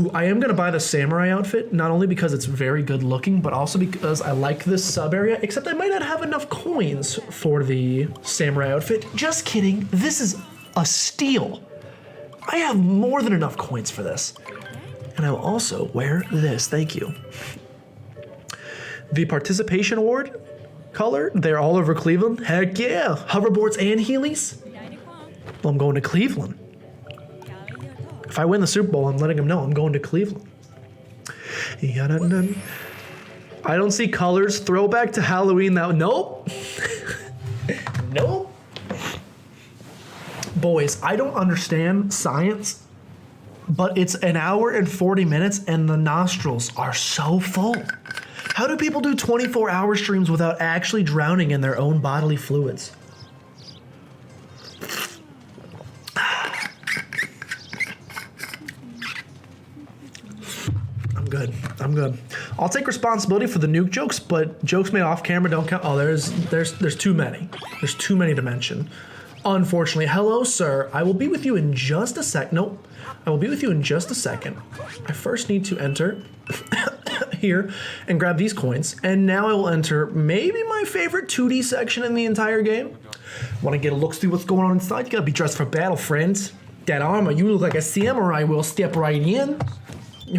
Ooh, I am gonna buy the samurai outfit, not only because it's very good looking, but also because I like this sub area, except I might not have enough coins for the samurai outfit. Just kidding, this is a steal. I have more than enough coins for this. And I'll also wear this, thank you. The participation award color, they're all over Cleveland. Heck yeah, hoverboards and Heelys. Well, I'm going to Cleveland. If I win the Super Bowl, I'm letting them know I'm going to Cleveland. I don't see colors. Throwback to Halloween now. Nope. Nope. Boys, I don't understand science, but it's an hour and 40 minutes and the nostrils are so full. How do people do 24-hour streams without actually drowning in their own bodily fluids? I'm good. I'll take responsibility for the nuke jokes, but jokes made off camera don't count. Oh, there's too many. There's too many to mention. Unfortunately. Hello, sir. I will be with you in just a sec. Nope. I will be with you in just a second. I first need to enter here and grab these coins. And now I will enter maybe my favorite 2D section in the entire game. Want to get a look, see what's going on inside? You gotta be dressed for battle, friends. That armor, you look like a samurai. Will step right in.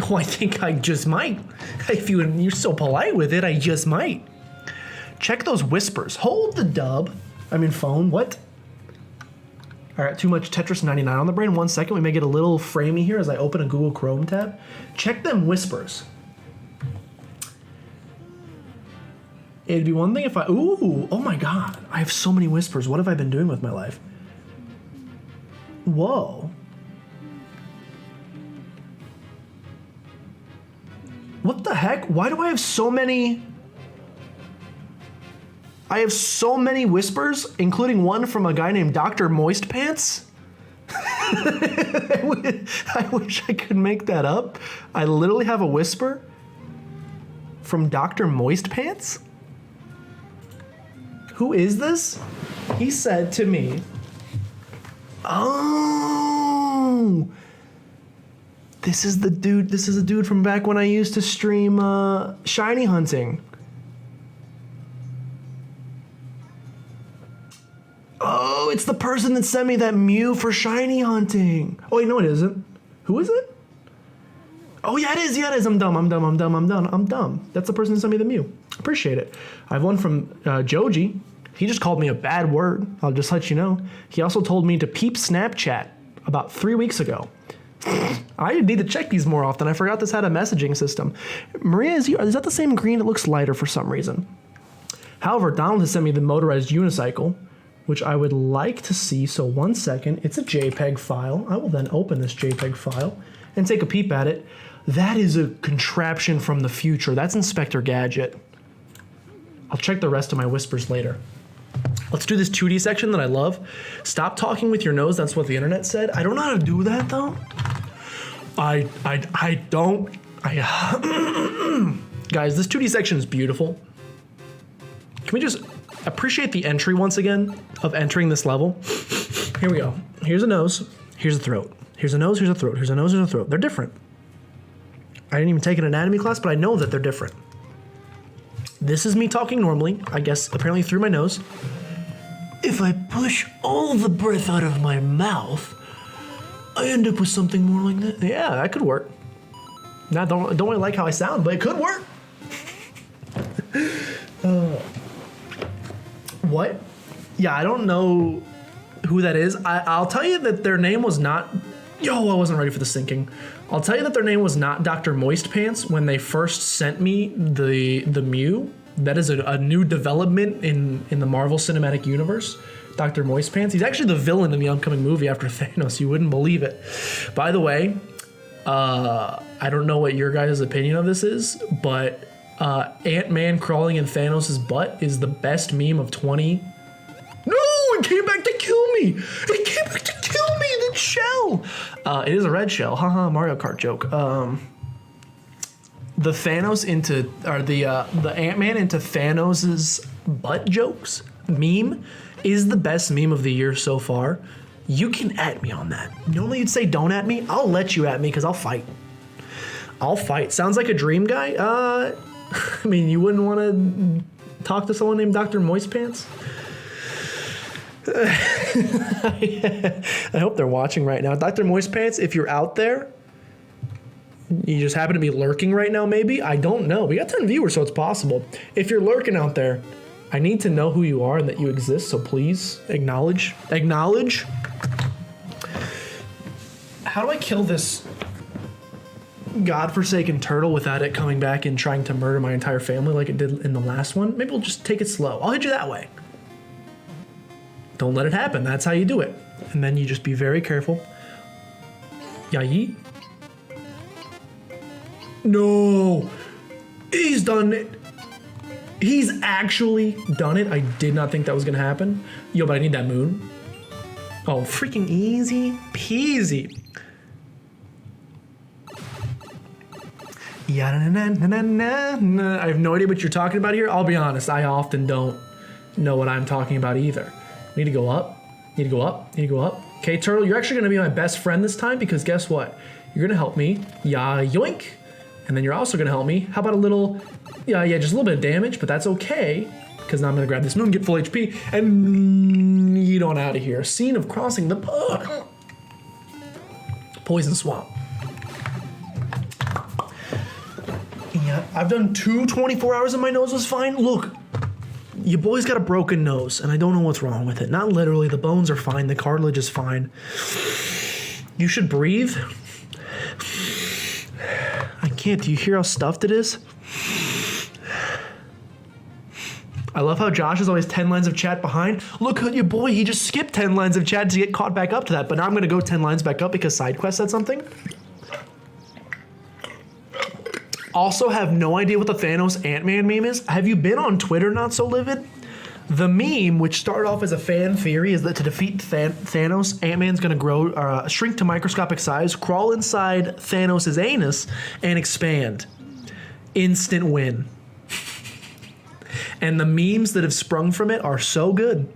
Oh, I think I just might. If you're so polite with it, I just might. Check those whispers. Hold the phone. What? All right, too much Tetris 99 on the brain. 1 second, we may get a little framey here as I open a Google Chrome tab. Check them whispers. It'd be one thing if ooh, oh my God. I have so many whispers. What have I been doing with my life? Whoa. What the heck? Why do I have so many? I have so many whispers, including one from a guy named Dr. Moist Pants. I wish I could make that up. I literally have a whisper from Dr. Moist Pants. Who is this? He said to me, oh, this is the dude. This is a dude from back when I used to stream shiny hunting. Oh, it's the person that sent me that Mew for shiny hunting. Oh, wait, no, it isn't. Who is it? Oh, yeah, it is. Yeah, it is. I'm dumb. That's the person that sent me the Mew. Appreciate it. I have one from Joji. He just called me a bad word. I'll just let you know. He also told me to peep Snapchat about 3 weeks ago. I need to check these more often. I forgot this had a messaging system. Maria, is that the same green? It looks lighter for some reason. However, Donald has sent me the motorized unicycle, which I would like to see. So 1 second. It's a JPEG file. I will then open this JPEG file and take a peep at it. That is a contraption from the future. That's Inspector Gadget. I'll check the rest of my whispers later. Let's do this 2D section that I love. Stop talking with your nose. That's what the internet said. I don't know how to do that though. I don't. Guys, this 2D section is beautiful. Can we just appreciate the entry once again of entering this level? Here we go. Here's a nose. Here's a throat. Here's a nose. Here's a throat. Here's a nose. Here's a throat. They're different. I didn't even take an anatomy class, but I know that they're different. This is me talking normally, I guess, apparently through my nose. If I push all the breath out of my mouth, I end up with something more like that. Yeah, that could work. Now, don't really like how I sound, but it could work. What? Yeah, I don't know who that is. I'll tell you that their name was not... Yo, I wasn't ready for the syncing. I'll tell you that their name was not Dr. Moist Pants when they first sent me the Mew. That is a new development in the Marvel Cinematic Universe. Dr. Moist Pants. He's actually the villain in the upcoming movie after Thanos. You wouldn't believe it. By the way, I don't know what your guys' opinion of this is, but Ant-Man crawling in Thanos' butt is the best meme of 20... No, it came back to kill me. It came back to kill me, the shell. It is a red shell. Haha, Mario Kart joke. The Thanos into, or the Ant-Man into Thanos' butt jokes meme is the best meme of the year so far. You can at me on that. Normally you'd say don't at me. I'll let you at me because I'll fight. I'll fight. Sounds like a dream guy. I mean, you wouldn't want to talk to someone named Dr. Moist Pants? I hope they're watching right now. Dr. Moist Pants, if you're out there, you just happen to be lurking right now, maybe? I don't know. We got 10 viewers, so it's possible. If you're lurking out there, I need to know who you are and that you exist, so please acknowledge. Acknowledge. How do I kill this godforsaken turtle without it coming back and trying to murder my entire family like it did in the last one? Maybe we'll just take it slow. I'll hit you that way. Don't let it happen. That's how you do it. And then you just be very careful. Yayyyy. No. He's done it. He's actually done it. I did not think that was going to happen. Yo, but I need that moon. Oh, freaking easy peasy. I have no idea what you're talking about here. I'll be honest, I often don't know what I'm talking about either. Need to go up. Need to go up. Need to go up. Okay, Turtle, you're actually going to be my best friend this time because guess what? You're going to help me. Yeah, yoink. And then you're also going to help me. How about a little, yeah, just a little bit of damage, but that's okay. Because now I'm going to grab this moon, get full HP, and yeet on out of here. Scene of crossing the poison swamp. Yeah, I've done 24 hours and my nose was fine. Look, your boy's got a broken nose, and I don't know what's wrong with it. Not literally, the bones are fine, the cartilage is fine. You should breathe. I can't. Do you hear how stuffed it is? I love how Josh is always 10 lines of chat behind. Look at your boy. He just skipped 10 lines of chat to get caught back up to that. But now I'm going to go 10 lines back up because SideQuest said something. Also have no idea what the Thanos Ant-Man meme is. Have you been on Twitter, Not So Livid? The meme, which started off as a fan theory, is that to defeat Thanos, Ant-Man's going to shrink to microscopic size, crawl inside Thanos' anus, and expand. Instant win. And the memes that have sprung from it are so good.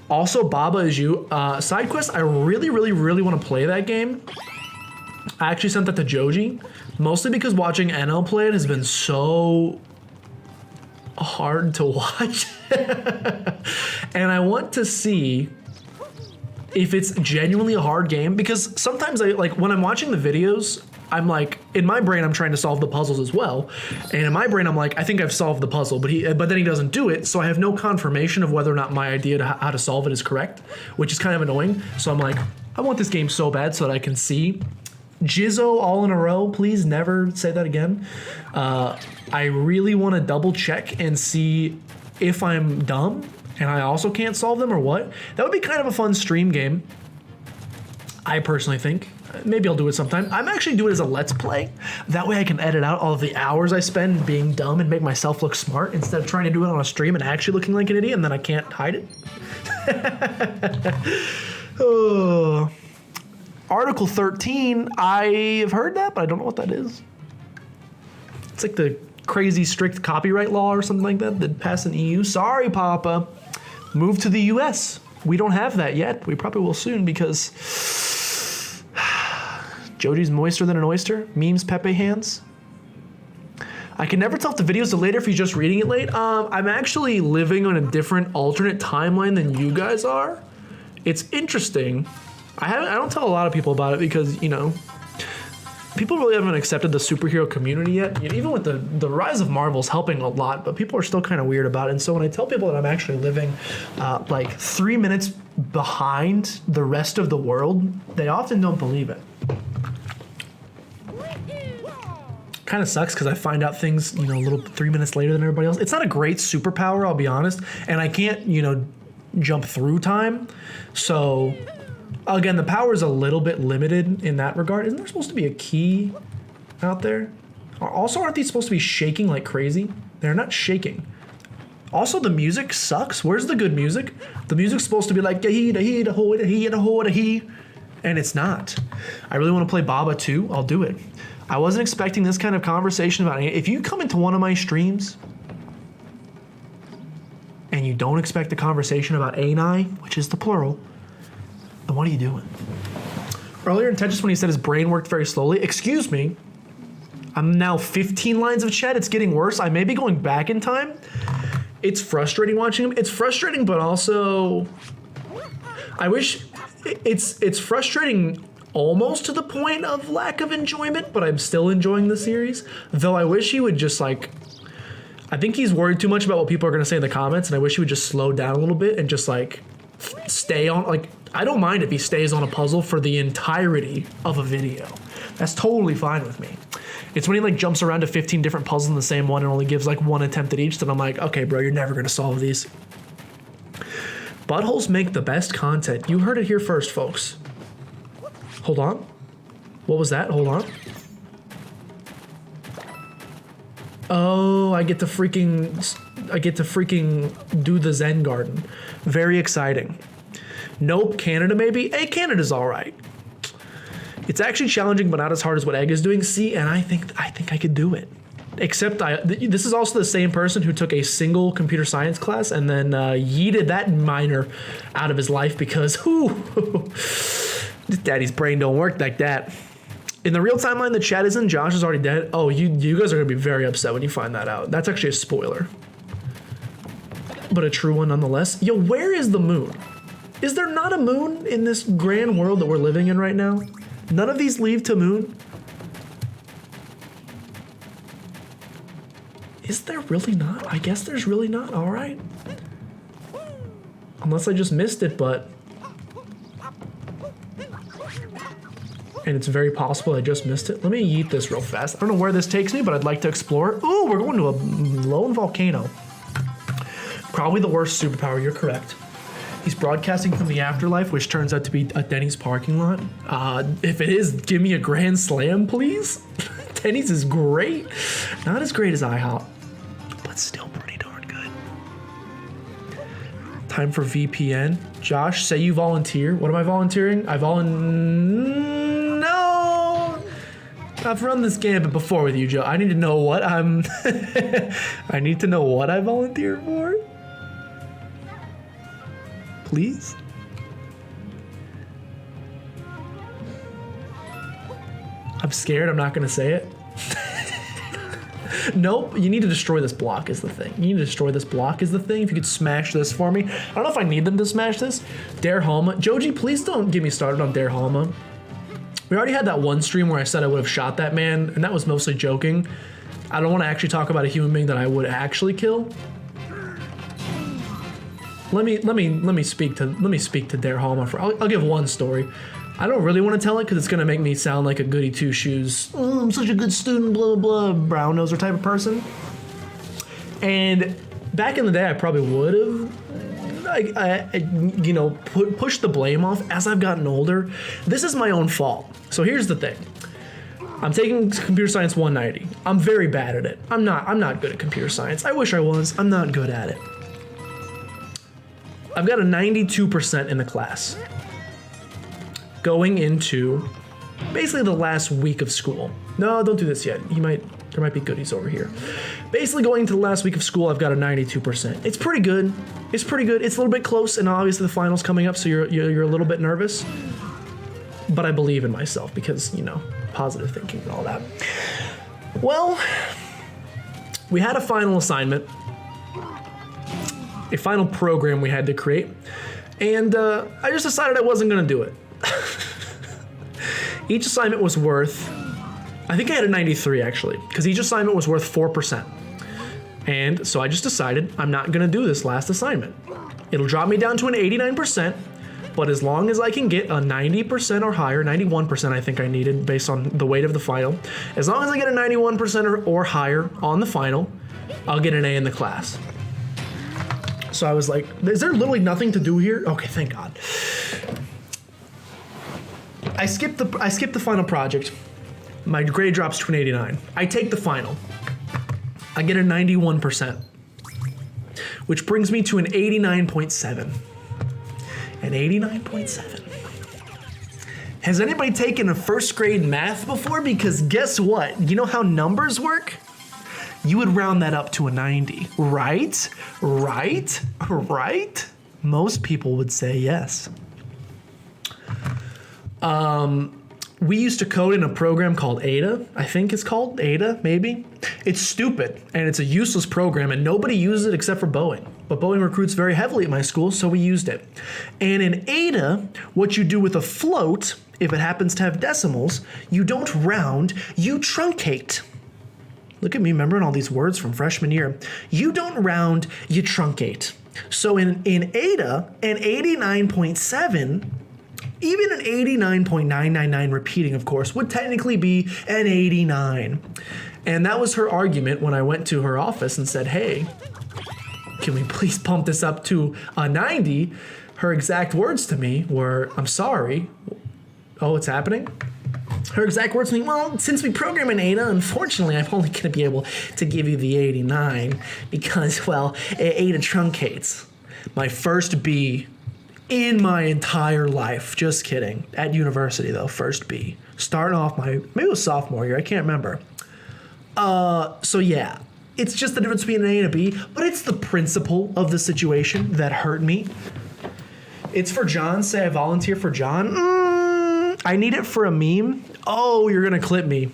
Also, Baba Is You. SideQuest, I really want to play that game. I actually sent that to Joji, mostly because watching NL play it has been so hard to watch. And I want to see if it's genuinely a hard game, because sometimes when I'm watching the videos, I'm like, in my brain, I'm trying to solve the puzzles as well. And in my brain, I'm like, I think I've solved the puzzle, but then he doesn't do it. So I have no confirmation of whether or not my idea to how to solve it is correct, which is kind of annoying. So I'm like, I want this game so bad so that I can see. Jizzo all in a row, please never say that again. I really want to double check and see if I'm dumb and I also can't solve them or what. That would be kind of a fun stream game, I personally think. Maybe I'll do it sometime. I'm actually doing it as a let's play. That way I can edit out all of the hours I spend being dumb and make myself look smart instead of trying to do it on a stream and actually looking like an idiot and then I can't hide it. Oh. Article 13, I've heard that, but I don't know what that is. It's like the crazy strict copyright law or something like that passed in EU. Sorry, Papa. Move to the US. We don't have that yet. We probably will soon because Joji's moister than an oyster. Memes Pepe hands. I can never tell if the video's delayed or if he's just reading it late. I'm actually living on a different alternate timeline than you guys are. It's interesting. I don't tell a lot of people about it because, you know, people really haven't accepted the superhero community yet. You know, even with the rise of Marvel's helping a lot, but people are still kind of weird about it. And so when I tell people that I'm actually living like 3 minutes behind the rest of the world, they often don't believe it. Kind of sucks because I find out things, you know, a little 3 minutes later than everybody else. It's not a great superpower, I'll be honest. And I can't, you know, jump through time. So again, the power is a little bit limited in that regard. Isn't there supposed to be a key out there? Also, aren't these supposed to be shaking like crazy? They're not shaking. Also, the music sucks. Where's the good music? The music's supposed to be like, and it's not. I really want to play Baba too. I'll do it. I wasn't expecting this kind of conversation about it. If you come into one of my streams and you don't expect a conversation about ani, which is the plural, then what are you doing? Earlier in Tetris when he said his brain worked very slowly, excuse me, I'm now 15 lines of chat. It's getting worse. I may be going back in time. It's frustrating watching him. It's frustrating, but also I wish it's frustrating almost to the point of lack of enjoyment, but I'm still enjoying the series. Though I wish he would just like, I think he's worried too much about what people are going to say in the comments, and I wish he would just slow down a little bit and just like stay on, like, I don't mind if he stays on a puzzle for the entirety of a video. That's totally fine with me. It's when he like jumps around to 15 different puzzles in the same one and only gives like one attempt at each that I'm like, okay, bro, you're never gonna solve these. Buttholes make the best content. You heard it here first, folks. Hold on. What was that? Hold on. Oh, I get to freaking do the Zen Garden. Very exciting. Nope, Canada maybe? Hey, Canada's all right. It's actually challenging, but not as hard as what Egg is doing. See, and I think I could do it. Except this is also the same person who took a single computer science class and then yeeted that minor out of his life because, daddy's brain don't work like that. In the real timeline, the chat isn't. Josh is already dead. Oh, you guys are gonna be very upset when you find that out. That's actually a spoiler, but a true one nonetheless. Yo, where is the moon? Is there not a moon in this grand world that we're living in right now? None of these leave to moon? Is there really not? I guess there's really not. All right. Unless I just missed it, but... And it's very possible I just missed it. Let me yeet this real fast. I don't know where this takes me, but I'd like to explore. Ooh, we're going to a lone volcano. Probably the worst superpower, you're correct. He's broadcasting from the afterlife, which turns out to be a Denny's parking lot. If it is, give me a grand slam, please. Denny's is great. Not as great as IHOP, but still pretty darn good. Time for VPN. Josh, say you volunteer. What am I volunteering? No! I've run this gambit before with you, Joe. I need to know what I'm... I need to know what I volunteer for. Please? I'm scared. I'm not going to say it. Nope. You need to destroy this block is the thing. You need to destroy this block is the thing. If you could smash this for me. I don't know if I need them to smash this. Dare Halma. Joji, please don't get me started on Dare Halma. We already had that one stream where I said I would have shot that man, and that was mostly joking. I don't want to actually talk about a human being that I would actually kill. Let me speak to Dare Halma. I'll give one story. I don't really want to tell it because it's gonna make me sound like a goody two shoes. Oh, I'm such a good student, blah blah, brown noser type of person. And back in the day, I probably would have, pushed the blame off. As I've gotten older, this is my own fault. So here's the thing. I'm taking computer science 190. I'm very bad at it. I'm not good at computer science. I wish I was. I'm not good at it. I've got a 92% in the class going into basically the last week of school. No, don't do this yet. There might be goodies over here. Basically going into the last week of school, I've got a 92%. It's pretty good. It's pretty good. It's a little bit close, and obviously the final's coming up, so you're a little bit nervous. But I believe in myself because, positive thinking and all that. Well, we had a final assignment. A final program we had to create, and I just decided I wasn't gonna do it. Each assignment was worth, I think I had a 93 actually, because each assignment was worth 4%. And so I just decided I'm not gonna do this last assignment. It'll drop me down to an 89%, but as long as I can get a 90% or higher, 91% I think I needed based on the weight of the final, as long as I get a 91% or higher on the final, I'll get an A in the class. So I was like, is there literally nothing to do here? Okay, thank God. I skipped the final project. My grade drops to an 89. I take the final. I get a 91%, which brings me to an 89.7. An 89.7. Has anybody taken a first grade math before? Because guess what? You know how numbers work? You would round that up to a 90, right? Right? Most people would say yes. we used to code in a program called Ada. I think it's called Ada, maybe. It's stupid and it's a useless program and nobody uses it except for Boeing. But Boeing recruits very heavily at my school, so we used it. And in Ada, what you do with a float, if it happens to have decimals, you don't round, you truncate. Look at me remembering all these words from freshman year. You don't round, you truncate. So in Ada, an 89.7, even an 89.999 repeating, of course, would technically be an 89. And that was her argument when I went to her office and said, hey, can we please pump this up to a 90? Her exact words to me were, I'm sorry. Oh, it's happening? Her exact words to me, well, since we program in Ada, unfortunately, I'm only going to be able to give you the 89 because, well, Ada truncates. My first B in my entire life. Just kidding. At university, though, first B. Starting off maybe it was sophomore year, I can't remember. So yeah, it's just the difference between an A and a B, but it's the principle of the situation that hurt me. It's for John. Say I volunteer for John. I need it for a meme. Oh, you're gonna clip me.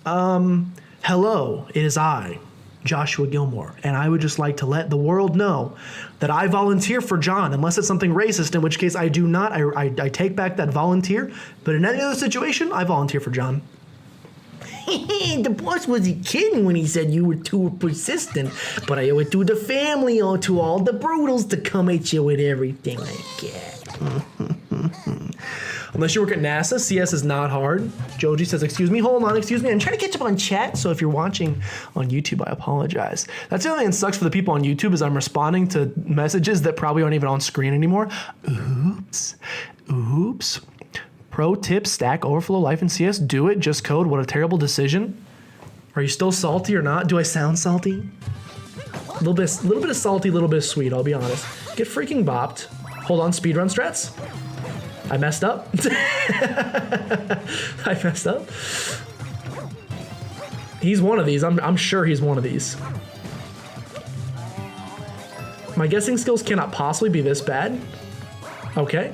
Hello, it is I, Joshua Gilmore, and I would just like to let the world know that I volunteer for John, unless it's something racist, in which case I do not. I take back that volunteer, but in any other situation, I volunteer for John. The boss wasn't kidding when he said you were too persistent, but I owe it to the family or to all the brutals to come at you with everything I get. Unless you work at NASA, CS is not hard. Joji says, excuse me, hold on, excuse me. I'm trying to catch up on chat, so if you're watching on YouTube, I apologize. That's the only thing that sucks for the people on YouTube is I'm responding to messages that probably aren't even on screen anymore. Oops. Pro tip, Stack Overflow, Life in CS, do it, just code, what a terrible decision. Are you still salty or not? Do I sound salty? A little bit of salty, a little bit of sweet, I'll be honest. Get freaking bopped. Hold on, speedrun strats. I messed up. I messed up. He's one of these, I'm sure he's one of these. My guessing skills cannot possibly be this bad. Okay.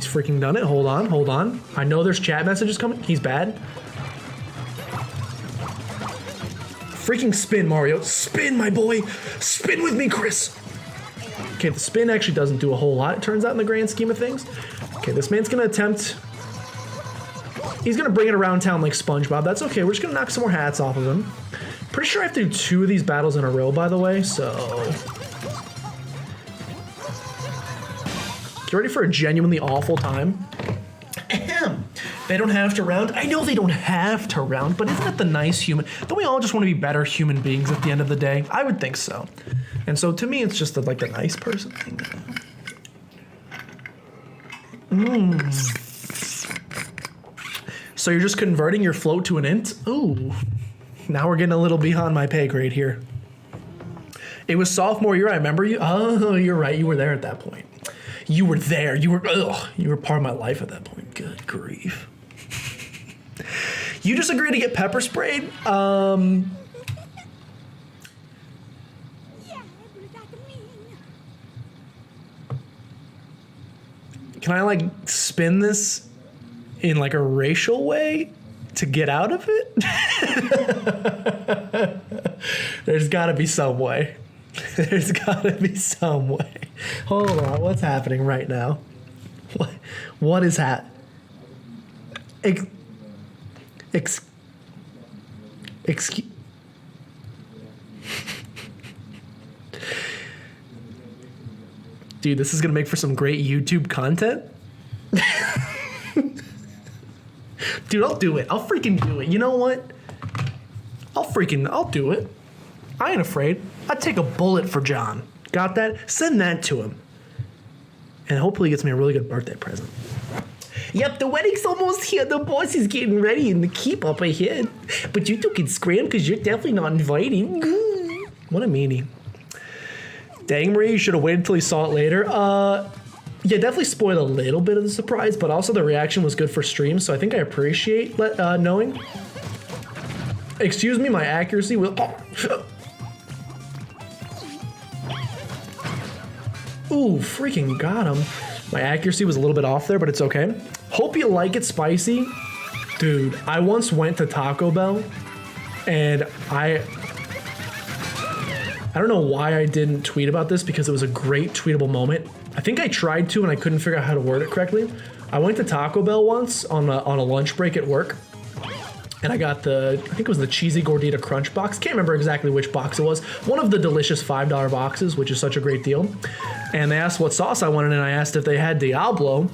Freaking done it. Hold on. I know there's chat messages coming. He's bad. Freaking spin, Mario. Spin, my boy. Spin with me, Chris. Okay, the spin actually doesn't do a whole lot, it turns out, in the grand scheme of things. Okay, this man's gonna attempt... He's gonna bring it around town like SpongeBob. That's okay. We're just gonna knock some more hats off of him. Pretty sure I have to do 2 of these battles in a row, by the way, so... Get ready for a genuinely awful time. Ahem. They don't have to round. I know they don't have to round, but isn't that the nice human? Don't we all just want to be better human beings at the end of the day? I would think so. And so to me, it's just like the nice person thing. So you're just converting your float to an int? Ooh. Now we're getting a little beyond my pay grade here. It was sophomore year, I remember you. Oh, you're right. You were there at that point. You were there. You were part of my life at that point. Good grief. You just agreed to get pepper sprayed? Can I like spin this in like a racial way to get out of it? There's gotta be some way. There's gotta be some way. Hold on, what's happening right now? What is happening? Excuse. Dude, this is gonna make for some great YouTube content. Dude, I'll do it. I'll freaking do it. You know what? I'll do it. I ain't afraid. I'd take a bullet for John. Got that? Send that to him. And hopefully he gets me a really good birthday present. Yep, the wedding's almost here. The boss is getting ready in the keep up ahead. But you two can scram because you're definitely not invited. What a meanie. Dang, Marie, you should have waited until you saw it later. Yeah, definitely spoiled a little bit of the surprise, but also the reaction was good for stream, so I think I appreciate knowing. Excuse me, my accuracy will... Ooh, freaking got him. My accuracy was a little bit off there, but it's okay. Hope you like it spicy. Dude, I once went to Taco Bell and I don't know why I didn't tweet about this because it was a great tweetable moment. I think I tried to and I couldn't figure out how to word it correctly. I went to Taco Bell once on a lunch break at work and I got I think it was the cheesy gordita crunch box. Can't remember exactly which box it was. One of the delicious $5 boxes, which is such a great deal. And they asked what sauce I wanted and I asked if they had Diablo.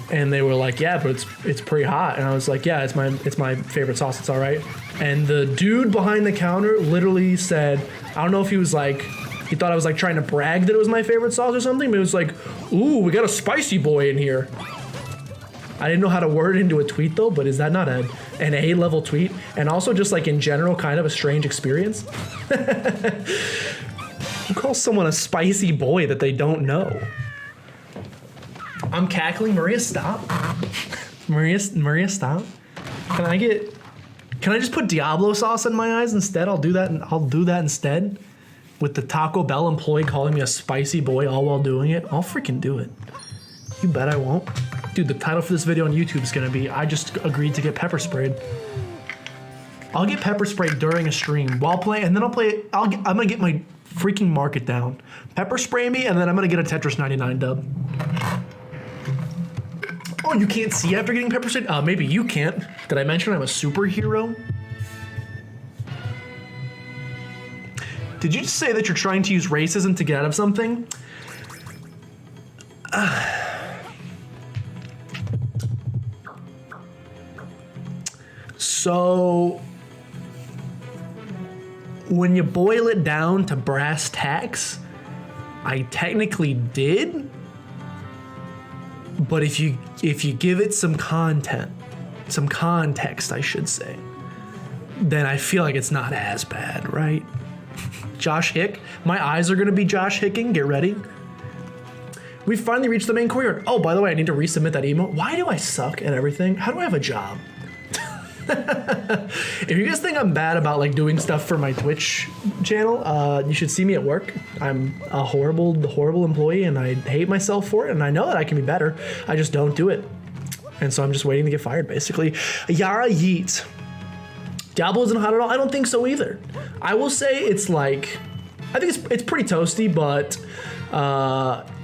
And they were like, yeah, but it's pretty hot. And I was like, yeah, it's my favorite sauce. It's all right. And the dude behind the counter literally said, I don't know if he was like, he thought I was like trying to brag that it was my favorite sauce or something, but it was like, ooh, we got a spicy boy in here. I didn't know how to word it into a tweet though, but is that not an A-level tweet? And also just like in general, kind of a strange experience. Who calls someone a spicy boy that they don't know? I'm cackling. Maria, stop. Maria, stop. Can I just put Diablo sauce in my eyes instead? I'll do that instead. With the Taco Bell employee calling me a spicy boy all while doing it. I'll freaking do it. You bet I won't. Dude, the title for this video on YouTube is gonna be, I just agreed to get pepper sprayed. I'll get pepper sprayed during a stream while playing, and then I'm gonna get my freaking market down. Pepper spray me, and then I'm gonna get a Tetris 99 dub. Oh, you can't see after getting pepper sprayed? Maybe you can't. Did I mention I'm a superhero? Did you just say that you're trying to use racism to get out of something? So, when you boil it down to brass tacks, I technically did. But if you give it some context, I should say, then I feel like it's not as bad, right? Josh Hick. My eyes are gonna be Josh Hicking. Get ready. We finally reached the main courtyard. Oh, by the way, I need to resubmit that email. Why do I suck at everything? How do I have a job? If you guys think I'm bad about like doing stuff for my Twitch channel, you should see me at work. I'm a horrible employee and I hate myself for it, and I know that I can be better. I just don't do it. And so I'm just waiting to get fired, basically. Yara Yeet. Diablo isn't hot at all? I don't think so either. I will say it's like, I think it's pretty toasty, but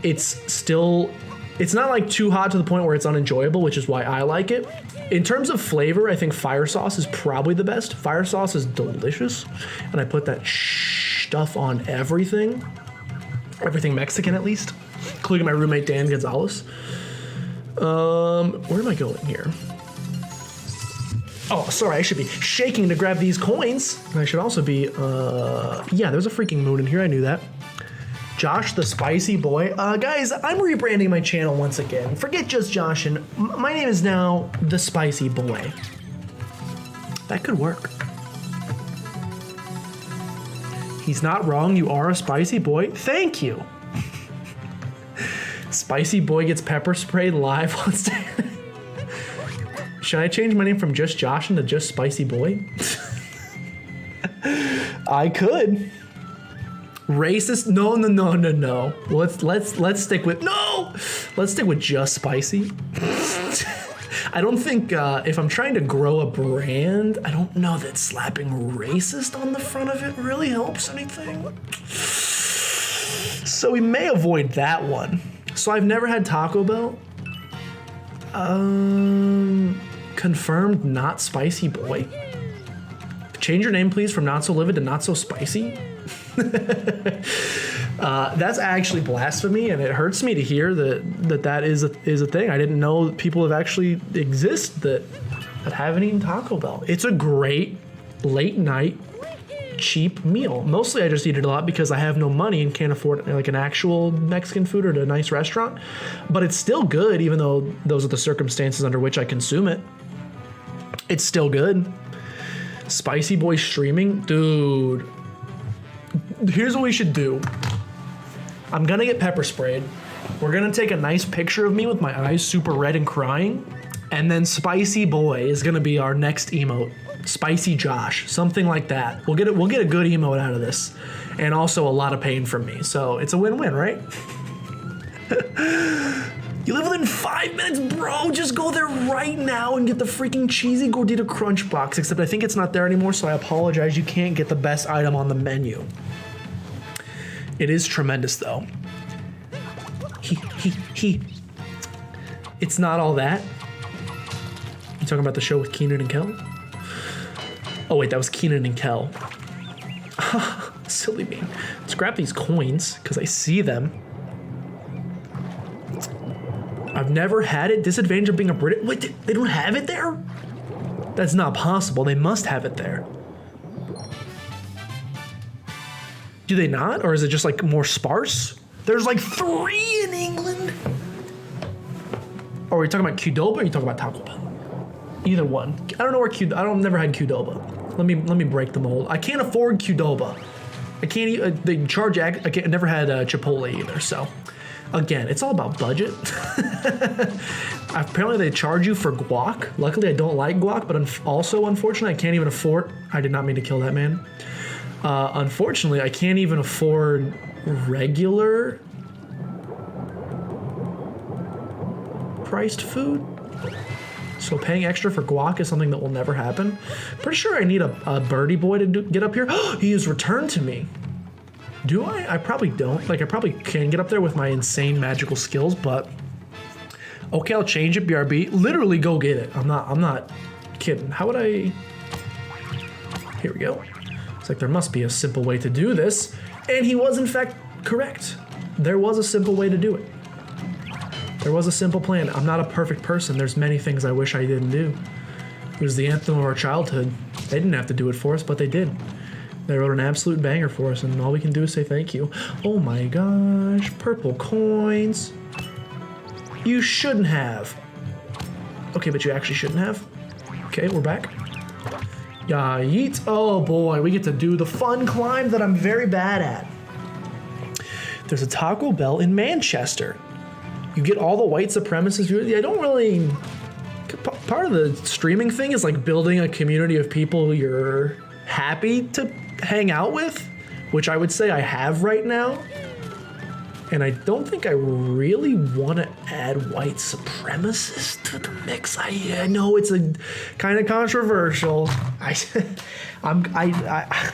it's not like too hot to the point where it's unenjoyable, which is why I like it. In terms of flavor, I think fire sauce is probably the best. Fire sauce is delicious, and I put that stuff on everything Mexican at least, including my roommate Dan Gonzalez. Where am I going here? Oh, sorry, I should be shaking to grab these coins. And I should also be, yeah, there's a freaking moon in here, I knew that. Josh the Spicy Boy. Guys, I'm rebranding my channel once again. Forget just Josh, and my name is now the Spicy Boy. That could work. He's not wrong, you are a spicy boy. Thank you. Spicy Boy gets pepper sprayed live on stage. Should I change my name from just Josh into just Spicy Boy? I could. Racist? No. Let's stick with Let's stick with just spicy. I don't think if I'm trying to grow a brand, I don't know that slapping racist on the front of it really helps anything. So we may avoid that one. So I've never had Taco Bell. Confirmed not spicy boy. Change your name please from not so livid to not so spicy. That's actually blasphemy, and it hurts me to hear that is a thing. I didn't know that people have actually exist that haven't eaten Taco Bell. It's a great late night cheap meal. Mostly I just eat it a lot because I have no money and can't afford like an actual Mexican food or at a nice restaurant. But it's still good, even though those are the circumstances under which I consume it. It's still good. Spicy Boy streaming, dude. Here's what we should do. I'm gonna get pepper sprayed. We're gonna take a nice picture of me with my eyes super red and crying, and then Spicy Boy is gonna be our next emote. Spicy Josh, something like that. We'll get a good emote out of this, and also a lot of pain from me. So it's a win-win, right? You live within 5 minutes, bro. Just go there right now and get the freaking cheesy gordita crunch box. Except I think it's not there anymore, so I apologize. You can't get the best item on the menu. It is tremendous, though. It's not all that. You talking about the show with Keenan and Kel? Oh wait, that was Keenan and Kel. Silly me. Let's grab these coins, because I see them. I've never had it. Disadvantage of being a British. Wait, they don't have it there? That's not possible. They must have it there. Do they not? Or is it just like more sparse? There's like 3 in England. Or are you talking about Qdoba or are you talking about Taco Bell? Either one. I don't know where never had Qdoba. Let me break the mold. I can't afford Qdoba. I can't eat, they charge, I never had Chipotle either, so. Again, it's all about budget. Apparently they charge you for guac. Luckily I don't like guac, but also unfortunately I can't even afford, I did not mean to kill that man. Unfortunately I can't even afford regular priced food. So paying extra for guac is something that will never happen. Pretty sure I need a birdie boy to get up here. He has returned to me. Do I? I probably don't. Like, I probably can get up there with my insane magical skills, but okay, I'll change it, BRB. Literally go get it. I'm not kidding. How would I? Here we go. It's like there must be a simple way to do this. And he was in fact correct. There was a simple way to do it. There was a simple plan. I'm not a perfect person. There's many things I wish I didn't do. It was the anthem of our childhood. They didn't have to do it for us, but they did. They wrote an absolute banger for us, and all we can do is say thank you. Oh my gosh, purple coins. You shouldn't have. Okay, but you actually shouldn't have. Okay, we're back. Yeah, yeet. Oh boy, we get to do the fun climb that I'm very bad at. There's a Taco Bell in Manchester. You get all the white supremacists. I don't really... Part of the streaming thing is like building a community of people you're happy to hang out with, which I would say I have right now. And I don't think I really want to add white supremacists to the mix. I know it's a kind of controversial.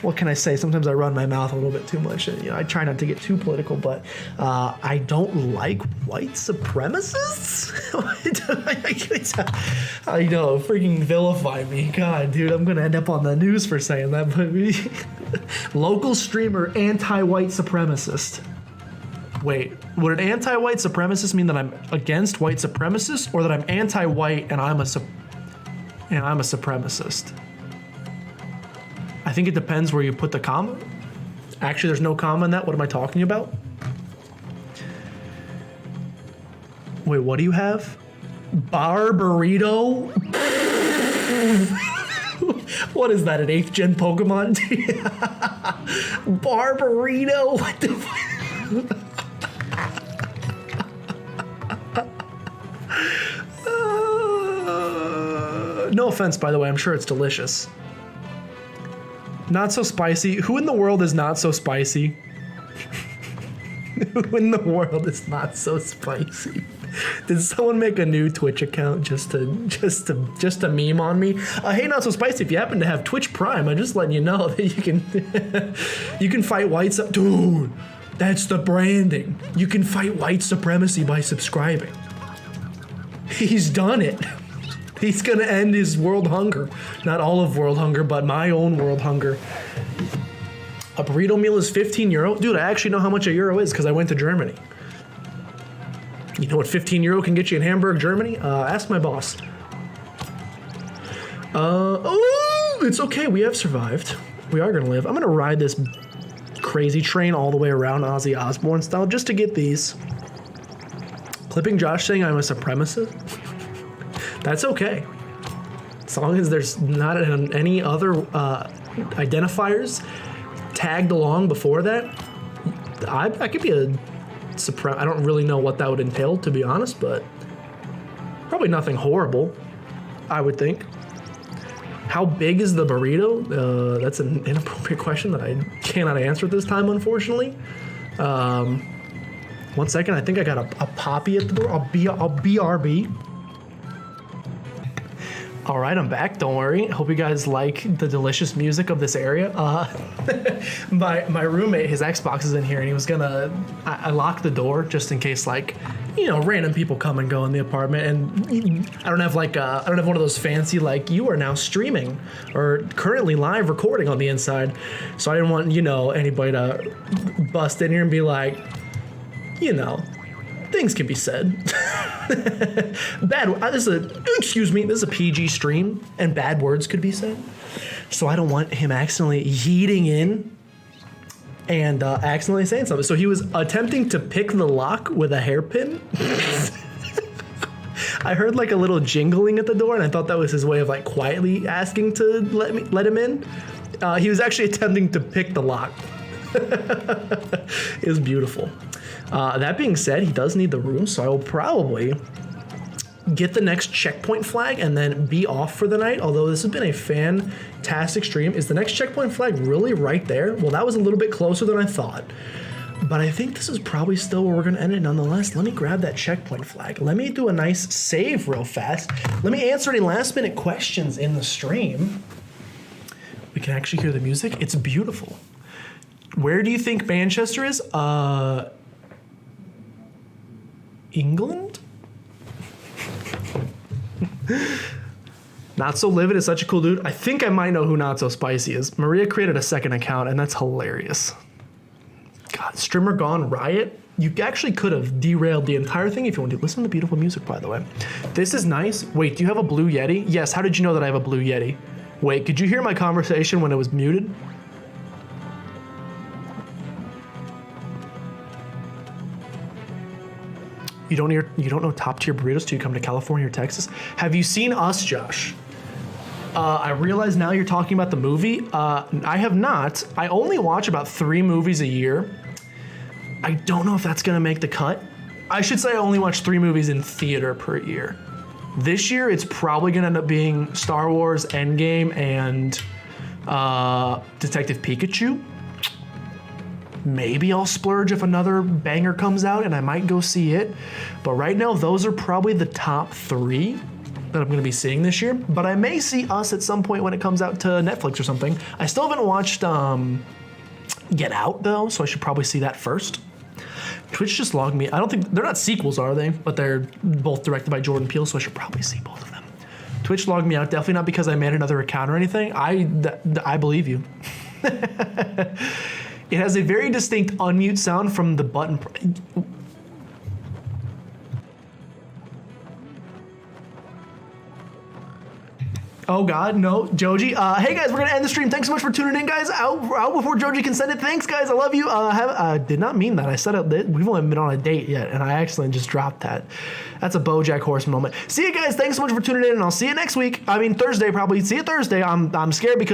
What can I say? Sometimes I run my mouth a little bit too much, and I try not to get too political. But I don't like white supremacists. I know, freaking vilify me, God, dude. I'm gonna end up on the news for saying that. But local streamer anti-white supremacist. Wait, would an anti-white supremacist mean that I'm against white supremacists, or that I'm anti-white and I'm a supremacist? I think it depends where you put the comma. Actually, there's no comma in that. What am I talking about? Wait, what do you have? Bar burrito? What is that, an 8th gen Pokemon? Bar burrito? What the fuck? No offense, by the way, I'm sure it's delicious. Not so spicy. Who in the world is not so spicy? Who in the world is not so spicy? Did someone make a new Twitch account just to meme on me? Hey, not so spicy. If you happen to have Twitch Prime, I'm just letting you know that you can fight white dude. That's the branding. You can fight white supremacy by subscribing. He's done it. He's gonna end his world hunger. Not all of world hunger, but my own world hunger. A burrito meal is 15 euro? Dude, I actually know how much a euro is because I went to Germany. You know what 15 euro can get you in Hamburg, Germany? Ask my boss. Oh, it's okay. We have survived. We are gonna live. I'm gonna ride this crazy train all the way around Ozzy Osbourne style just to get these. Clipping Josh saying I'm a supremacist? That's okay. As long as there's not any other identifiers tagged along before that, I could be a suprem. I don't really know what that would entail, to be honest, but probably nothing horrible, I would think. How big is the burrito? That's an inappropriate question that I cannot answer at this time, unfortunately. What 1 second. I think I got a poppy at the door. I'll BRB. All right, I'm back. Don't worry. Hope you guys like the delicious music of this area. My roommate, his Xbox is in here, and he was gonna. I locked the door just in case, like, you know, random people come and go in the apartment, and I don't have like I don't have one of those fancy like you are now streaming or currently live recording on the inside. So I didn't want, you know, anybody to bust in here and be like, you know, things can be said. This is a PG stream, and bad words could be said. So I don't want him accidentally yeeting in and accidentally saying something. So he was attempting to pick the lock with a hairpin. I heard like a little jingling at the door, and I thought that was his way of like quietly asking to let him in. He was actually attempting to pick the lock. It was beautiful. That being said, he does need the room, so I will probably get the next checkpoint flag and then be off for the night. Although this has been a fantastic stream. Is the next checkpoint flag really right there? Well, that was a little bit closer than I thought. But I think this is probably still where we're going to end it nonetheless. Let me grab that checkpoint flag. Let me do a nice save real fast. Let me answer any last minute questions in the stream. We can actually hear the music. It's beautiful. Where do you think Manchester is? England? Not So Livid is such a cool dude. I think I might know who Not So Spicy is. Maria created a second account, and that's hilarious. God, streamer gone riot. You actually could have derailed the entire thing if you want to. Listen to the beautiful music, by the way. This is nice. Wait, do you have a Blue Yeti? Yes, how did you know that I have a Blue Yeti? Wait, could you hear my conversation when it was muted? You don't know top tier burritos till you come to California or Texas? Have you seen Us, Josh? I realize now you're talking about the movie. I have not. I only watch about 3 movies a year. I don't know if that's gonna make the cut. I should say I only watch 3 movies in theater per year. This year, it's probably gonna end up being Star Wars, Endgame, and Detective Pikachu. Maybe I'll splurge if another banger comes out, and I might go see it. But right now, those are probably the top 3 that I'm going to be seeing this year. But I may see Us at some point when it comes out to Netflix or something. I still haven't watched Get Out, though, so I should probably see that first. Twitch just logged me. I don't think... They're not sequels, are they? But they're both directed by Jordan Peele, so I should probably see both of them. Twitch logged me out. Definitely not because I made another account or anything. I believe you. It has a very distinct unmute sound from the button. Oh God, no, Joji. Hey guys, we're gonna end the stream. Thanks so much for tuning in, guys. Out before Joji can send it. Thanks, guys. I love you. Did not mean that. I said it. We've only been on a date yet, and I accidentally just dropped that. That's a BoJack Horseman moment. See you guys. Thanks so much for tuning in, and I'll see you next week. I mean Thursday probably. See you Thursday. I'm scared because